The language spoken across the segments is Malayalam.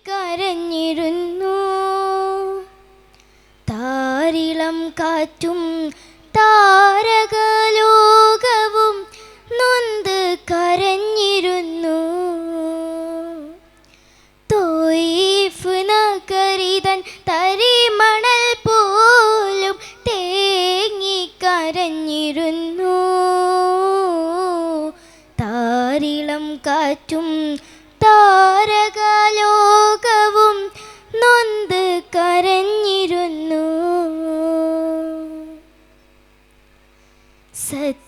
കരഞ്ഞിരുന്നു. താരിളം കാറ്റും താരകലോകവും നൊന്ത് കരഞ്ഞിരുന്നു. തോയിഫ് നഗരിതൻ തരിമണൽ പോലും തേങ്ങിക്കരഞ്ഞിരുന്നു. താരിളം കാറ്റും താരകലോകവും നൊന്ത് കരഞ്ഞിരുന്നു. സത്യമതത്തിൻ്റെ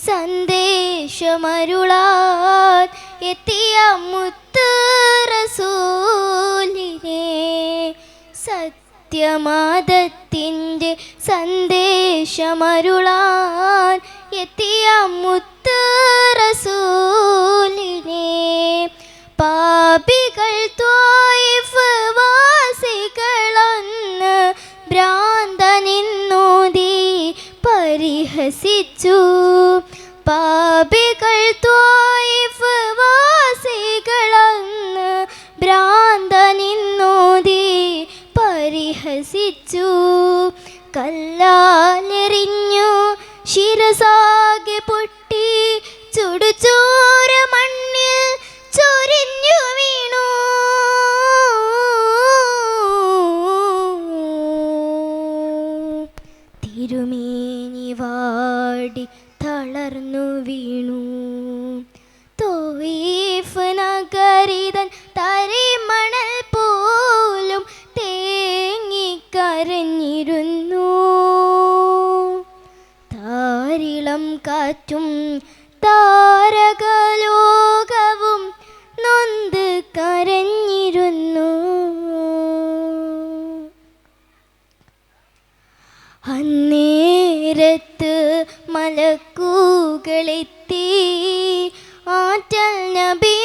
സന്ദേശമരുളാൻ എത്തിയ മുത്ത് റസൂലിനെ, സത്യമതത്തിൻ്റെ സന്ദേശമരുളാൻ എത്തിയ മുത്ത് റസൂലിനെ, പാപികൾ ത്വായിഫ് വാസികളന്ന് ഭ്രാന്തനിന്നോതി പരിഹസിച്ചു. പാപികൾ ത്വായിഫ് വാസികളന്ന് ഭ്രാന്തനിന്നോതി പരിഹസിച്ചു. കല്ലാലെറിഞ്ഞു ശിരസാകെ പൊട്ടി ചുടുചോര മണ്ണിൽ ചൊരിഞ്ഞു വീണു. തിരുമേനി വാടി തളർന്നു വീണു. തോയിഫ് നഗരിതൻ തരിമണൽ പോലും തേങ്ങിക്കരഞ്ഞിരുന്നു. താരിളം കാറ്റും താരകലോകവും നൊന്ത് കരഞ്ഞിരുന്നു. അന്നേരത്ത് മലക്കുകളെത്തി ആറ്റൽ നബിയോടായുണർത്തി.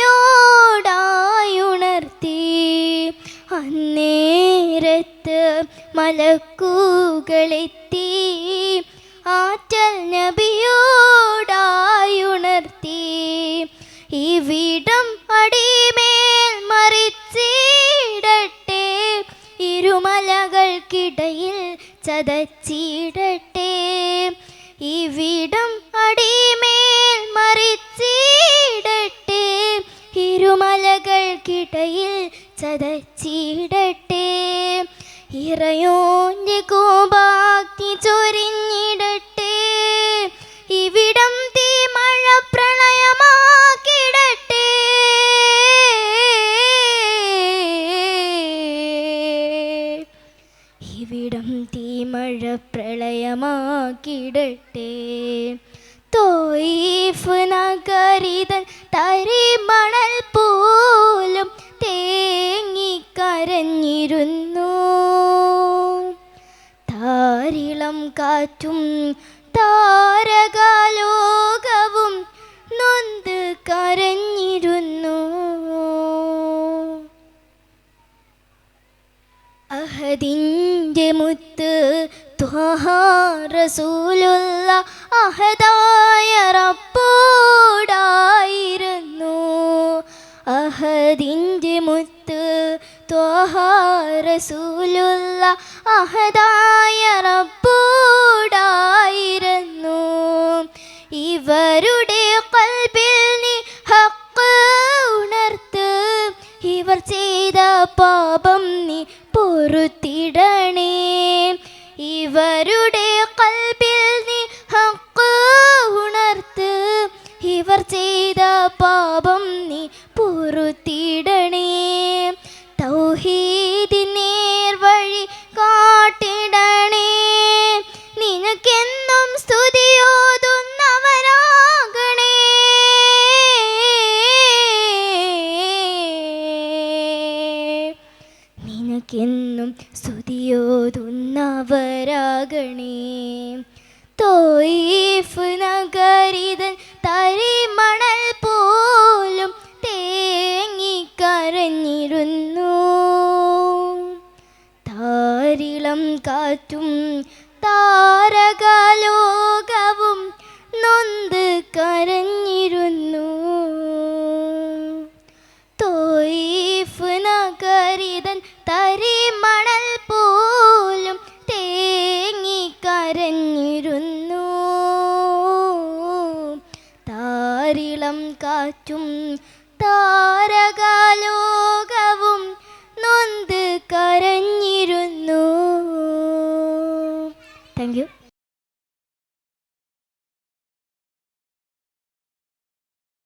അന്നേരത്ത് മലക്കുകളെത്തി ആറ്റൽ നബിയോടായുണർത്തി. ഇവിടം അടിമേൽ മറിച്ചിടട്ടെ, ഇരുമലകൾക്കിടയിൽ ചതച്ചിടട്ടെ. ഇവിടം അടിമേൽ മറിച്ചിടട്ടെ, ഇരുമലകൾക്കിടയിൽ ചതച്ചിടട്ടെ. ഇറയോന്റെ കോപാഗ്നി ചൊരിഞ്ഞിടട്ടെ, ഇവിടം തീമഴ പ്രളയമാക്കിടട്ടെ. ഇവിടം തീമഴ പ്രളയമാക്കിടട്ടെ. തോയിഫ് നഗരിതൻ തരിമണൽ പോലും തേങ്ങിക്കരഞ്ഞിരുന്നു. താരിളം കാറ്റും താരകലോകവും നൊന്ത് കരഞ്ഞിരുന്നു. അഹദിൻ്റെ മുത്ത് ത്വഹ റസൂലുള്ള അഹദായ റബ്ബോടായിരുന്നു. അഹദിൻ്റെ മുത്ത് ത്വഹ റസൂലുള്ള അഹദായ റബ്ബോടായിരുന്നു. ഇവരുടെ ഖൽബിൽ നീ ഹഖ് ഉണർത്ത്, ഇവർ ചെയ്ത പാപം നീ പൊറുത്തിടണേ. ഇവരുടെ ഖൽബിൽ നീ ഹഖ് ഉണർത്ത്, ഇവർ ചെയ്ത പാപം നീ പൊറുത്തിടണേ. തൗഹീദിൻ നേർവഴി കാട്ടിടണേ, നിനക്കെന്നും സ്തുതിയോതുന്നവരാകണേ. നിനക്കെന്നും സ്തുതിയോതുന്നവരാകണേ. തരിളം കാറ്റും താരകാലോക